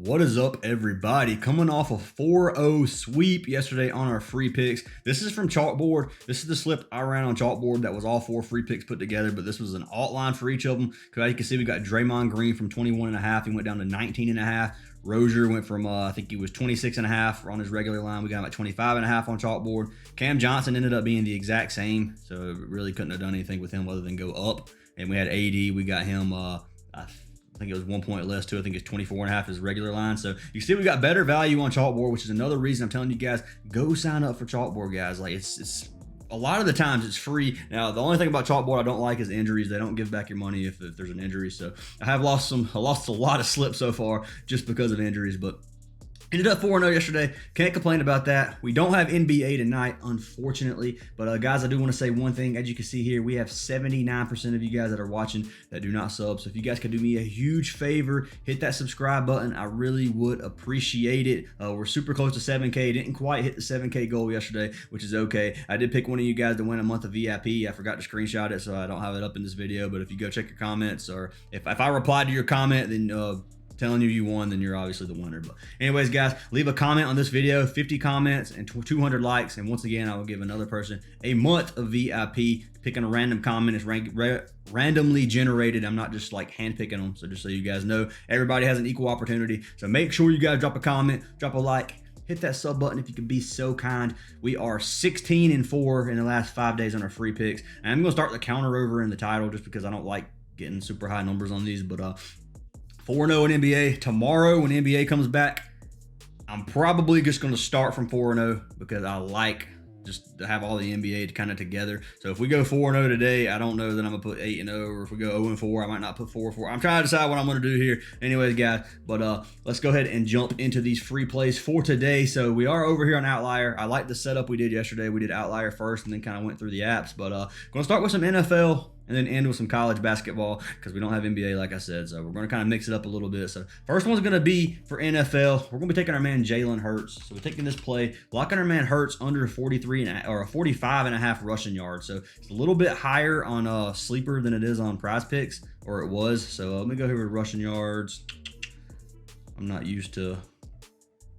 What is up, everybody? Coming off a 4-0 sweep yesterday on our free picks. This is from Chalkboard. This is the slip I ran on Chalkboard that was all 4 free picks put together, but this was an alt line for each of them. Because as you can see, we got Draymond Green from 21.5. He went down to 19.5. Rozier went from, I think he was 26.5 on his regular line. We got him at 25.5 on Chalkboard. Cam Johnson ended up being the exact same, so really couldn't have done anything with him other than go up. And we had AD. We got him, I think it was 1 point less too. I think it's 24.5 his regular line. So you see we got better value on Chalkboard, which is another reason I'm telling you guys, go sign up for Chalkboard, guys. Like it's a lot of the times it's free. Now, the only thing about Chalkboard I don't like is injuries. They don't give back your money if there's an injury. So I lost a lot of slips so far just because of injuries, but ended up 4-0 yesterday. Can't complain about that. We don't have NBA tonight, unfortunately. But guys, I do want to say one thing. As you can see here, we have 79% of you guys that are watching that do not sub. So if you guys could do me a huge favor, hit that subscribe button. I really would appreciate it. We're super close to 7K. Didn't quite hit the 7K goal yesterday, which is okay. I did pick one of you guys to win a month of VIP. I forgot to screenshot it, so I don't have it up in this video. But if you go check your comments, or if I replied to your comment, then telling you won, then you're obviously the winner. But anyways, guys, leave a comment on this video. 50 comments and 200 likes, and once again, I will give another person a month of VIP. Picking a random comment is randomly generated. I'm not just like hand picking them. So just so you guys know, everybody has an equal opportunity. So make sure you guys drop a comment, drop a like, hit that sub button if you could be so kind. We are 16-4 in the last 5 days on our free picks. And I'm gonna start the counter over in the title just because I don't like getting super high numbers on these, but 4-0 in NBA. Tomorrow when NBA comes back, I'm probably just going to start from 4-0 because I like just to have all the NBA kind of together. So if we go 4-0 today, I don't know that I'm going to put 8-0, or if we go 0-4, I might not put 4-4. I'm trying to decide what I'm going to do here. Anyways, guys, but let's go ahead and jump into these free plays for today. So we are over here on Outlier. I like the setup we did yesterday. We did Outlier first and then kind of went through the apps, but going to start with some NFL and then end with some college basketball because we don't have NBA, like I said. So we're going to kind of mix it up a little bit. So first one's going to be for NFL. We're going to be taking our man Jalen Hurts. So we're taking this play, locking our man Hurts under 45.5 rushing yards. So it's a little bit higher on Sleeper than it is on Prizepicks, or it was. So let me go here with rushing yards. I'm not used to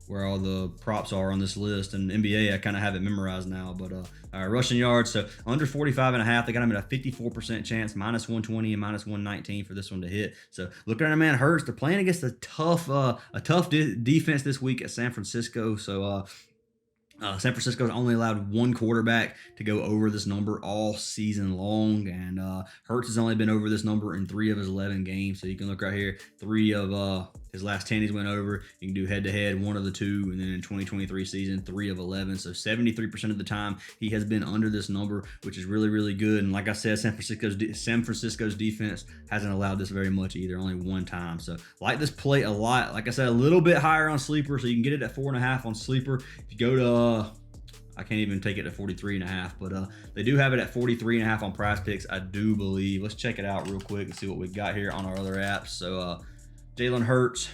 where all the props are on this list, and NBA I kind of have it memorized now, but all right, rushing yards, so under 45.5, they got him at a 54% chance, -120 and -119 for this one to hit. So looking at our man Hurts, they're playing against a tough defense this week at San Francisco. So San Francisco's only allowed one quarterback to go over this number all season long, and Hurts has only been over this number in 3 of his 11 games. So you can look right here, 3 of his last 10 he's went over. You can do head-to-head, 1 of the 2, and then in 2023 season, 3 of 11. So 73% of the time he has been under this number, which is really, really good. And like I said, San Francisco's defense hasn't allowed this very much either, only 1 time. So like this play a lot. Like I said, a little bit higher on Sleeper, so you can get it at 4.5 on Sleeper. If you go to I can't even take it to 43.5, but they do have it at 43.5 on Prizepicks, I do believe. Let's check it out real quick and see what we got here on our other apps. So Jalen Hurts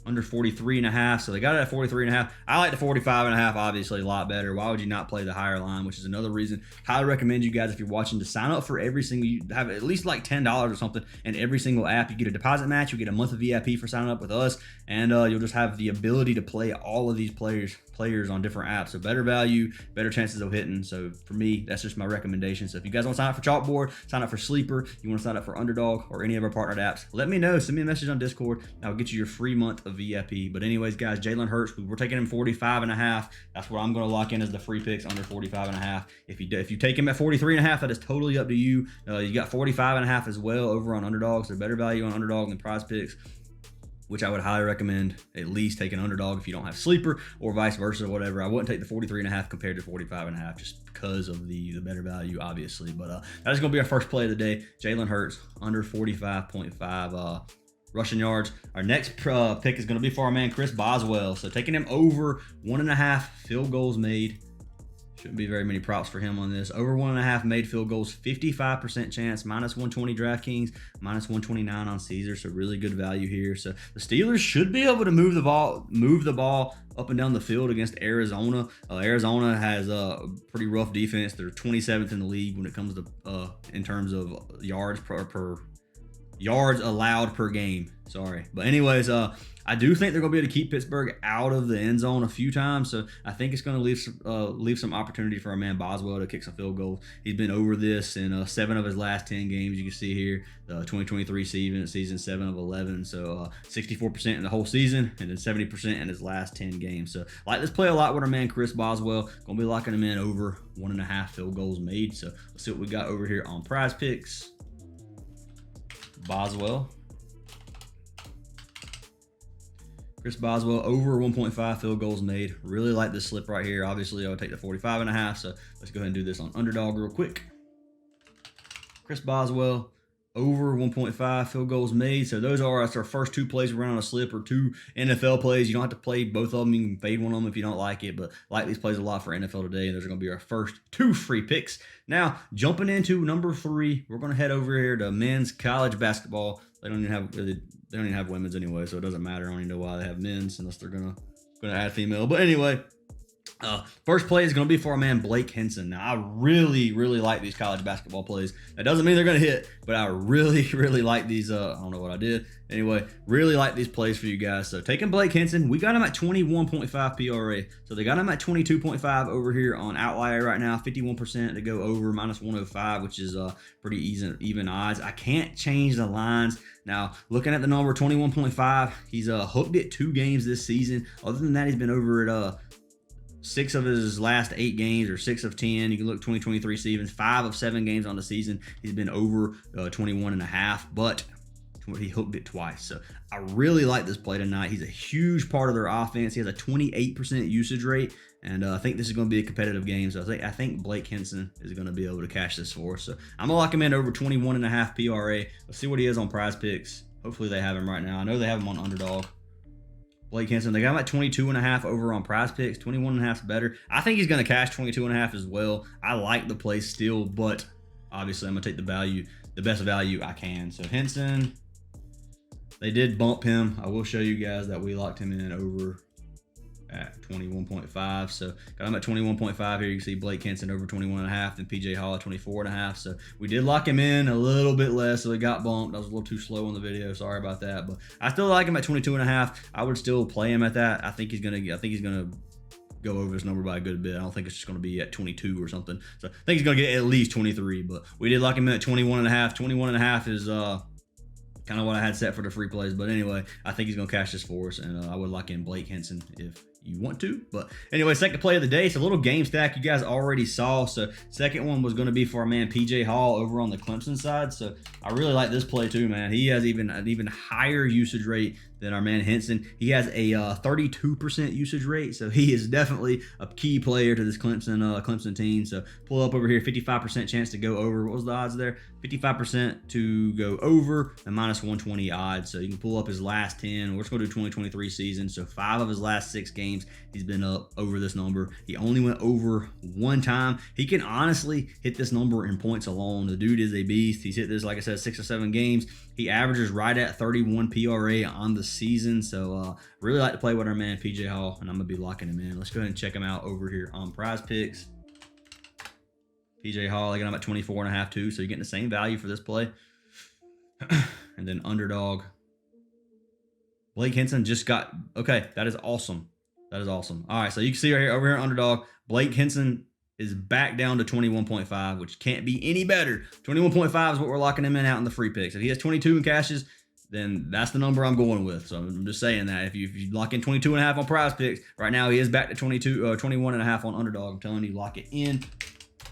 under 43.5, so they got it at 43.5. I like the 45.5 obviously a lot better. Why would you not play the higher line, which is another reason highly recommend you guys, if you're watching, to sign up for every single, you have at least like $10 or something in every single app. You get a deposit match, you get a month of VIP for signing up with us, and you'll just have the ability to play all of these players on different apps. So better value, better chances of hitting. So for me, that's just my recommendation. So if you guys want to sign up for Chalkboard, sign up for Sleeper, you want to sign up for Underdog or any of our partnered apps, let me know. Send me a message on Discord. I'll get you your free month of VIP. But anyways, guys, Jalen Hurts, we're taking him 45.5. That's what I'm going to lock in as the free picks, under 45.5. If you take him at 43.5, that is totally up to you. You got 45.5 as well over on Underdog. So better value on Underdog than Prizepicks, which I would highly recommend at least take an Underdog if you don't have Sleeper, or vice versa, whatever. I wouldn't take the 43.5 compared to 45.5 just because of the better value, obviously. But that's going to be our first play of the day. Jalen Hurts under 45.5 rushing yards. Our next pick is going to be for our man Chris Boswell. So taking him over 1.5 field goals made. Shouldn't be very many props for him on this. Over 1.5 made field goals, 55% chance, -120 DraftKings, -129 on Caesar. So really good value here. So the Steelers should be able to move the ball up and down the field against Arizona. Arizona has a pretty rough defense. They're 27th in the league when it comes to in terms of yards allowed per game. Sorry. But anyways, I do think they're going to be able to keep Pittsburgh out of the end zone a few times. So I think it's going to leave some opportunity for our man Boswell to kick some field goals. He's been over this in 7 of his last 10 games. You can see here the 2023 season 7 of 11. So 64% in the whole season, and then 70% in his last 10 games. So like this play a lot with our man Chris Boswell. Going to be locking him in over 1.5 field goals made. So let's see what we got over here on Prizepicks. Boswell. Chris Boswell over 1.5 field goals made. Really like this slip right here. Obviously, I would take the 45.5. So let's go ahead and do this on Underdog real quick. Chris Boswell over 1.5 field goals made. So that's our first 2 plays we run on a slip, or 2 NFL plays. You don't have to play both of them. You can fade one of them if you don't like it, but like these plays a lot for NFL today, and those are going to be our first 2 free picks. Now, jumping into number 3, we're going to head over here to men's college basketball. They don't even have women's anyway, so it doesn't matter. I don't even know why they have men's unless they're gonna add female. But anyway, first play is going to be for our man Blake Henson. Now, I really like these college basketball plays. That doesn't mean they're going to hit, but I really like these. I don't know what I did. Anyway, really like these plays for you guys. So taking Blake Henson, we got him at 21.5 PRA. So they got him at 22.5 over here on OUTLIER right now. 51% to go over, -105, which is pretty even odds. I can't change the lines. Now, looking at the number 21.5, he's hooked it 2 games this season. Other than that, he's been over at 6 of his last 8 games, or 6 of 10. You can look 2023 seasons, 5 of 7 games on the season. He's been over 21.5, but he hooked it twice. So I really like this play tonight. He's a huge part of their offense. He has a 28% usage rate, and I think this is going to be a competitive game. So I think Blake Henson is going to be able to cash this for us. So I'm going to lock him in over 21.5 PRA. Let's see what he is on Prizepicks. Hopefully they have him right now. I know they have him on Underdog. Blake Henson, they got him at 22.5 over on Prizepicks. 21.5 is better. I think he's going to cash 22.5 as well. I like the play still, but obviously I'm going to take the best value I can. So Henson, they did bump him. I will show you guys that we locked him in over at 21.5. So got him at 21.5 here. You can see Blake Henson over 21.5, and PJ Hall at 24.5. So we did lock him in a little bit less, so it got bumped. I was a little too slow on the video. Sorry about that, but I still like him at 22.5. I would still play him at that. I think he's gonna go over this number by a good bit. I don't think it's just going to be at 22 or something. So I think he's going to get at least 23, but we did lock him in at 21.5. 21.5 is kind of what I had set for the free plays. But anyway, I think he's going to cash this for us, and I would lock in Blake Henson if you want to. But anyway, second play of the day. It's a little game stack you guys already saw. So second one was going to be for our man PJ Hall over on the Clemson side. So I really like this play too, man. He has an even higher usage rate than our man Henson. He has a 32% usage rate, so he is definitely a key player to this Clemson team. So pull up over here, 55% chance to go over. What was the odds there? 55% to go over and -120 odds. So you can pull up his last 10. We're just going to do 2023 season. So 5 of his last 6 games, he's been up over this number. He only went over 1 time. He can honestly hit this number in points alone. The dude is a beast. He's hit this, like I said, 6 or 7 games. He averages right at 31 PRA on the season. So really like to play with our man PJ Hall, and I'm going to be locking him in. Let's go ahead and check him out over here on Prizepicks. PJ Hall, I got him at 24.5 too, so you're getting the same value for this play. And then Underdog. Blake Henson just got, okay, that is awesome. That is awesome. All right, so you can see right here, over here Underdog, Blake Henson is back down to 21.5, which can't be any better. 21.5 is what we're locking him in out in the free picks. If he has 22 in cashes, then that's the number I'm going with. So I'm just saying that if you lock in 22.5 on Prizepicks, right now he is back to 21.5 on Underdog. I'm telling you, lock it in.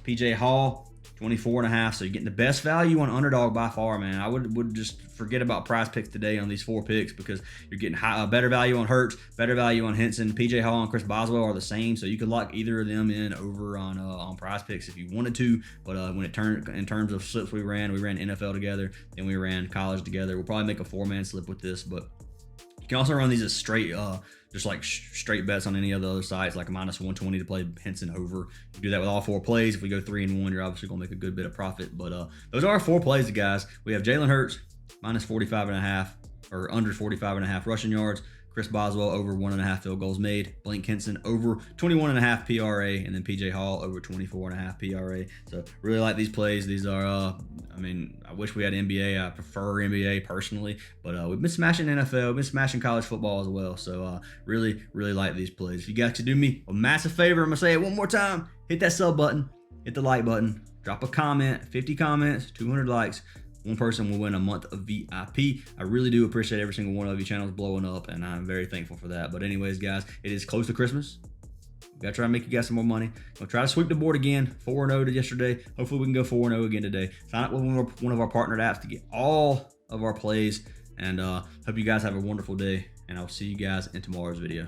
PJ Hall, 24.5. So you're getting the best value on Underdog by far, man. I would just forget about Prizepicks today on these 4 picks, because you're getting better value on Hurts, better value on Henson. PJ Hall and Chris Boswell are the same, so you could lock either of them in over on Prizepicks if you wanted to. But when it turned in terms of slips, we ran NFL together, then we ran college together. We'll probably make a 4-man slip with this, but you can also run these as straight, just like straight bets on any of the other sites, like a -120 to play Henson over. You do that with all 4 plays. If we go 3-1, you're obviously going to make a good bit of profit. But those are our 4 plays, guys. We have Jalen Hurts, -45.5 or under 45.5 rushing yards. Chris Boswell over 1.5 field goals made. Blake Henson over 21.5 PRA, and then PJ Hall over 24.5 PRA. So really like these plays. These are, I mean, I wish we had NBA. I prefer NBA personally, but we've been smashing NFL. We've been smashing college football as well. So really like these plays. If you guys could do me a massive favor, I'm gonna say it one more time. Hit that sub button. Hit the like button. Drop a comment. 50 comments. 200 likes. One person will win a month of VIP. I really do appreciate every single one of you. Channels blowing up, and I'm very thankful for that. But anyways, guys, it is close to Christmas. We gotta try to make you guys some more money. We'll try to sweep the board again. 4-0 yesterday. Hopefully we can go 4-0 again today. Sign up with one of our partnered apps to get all of our plays. And hope you guys have a wonderful day. And I'll see you guys in tomorrow's video.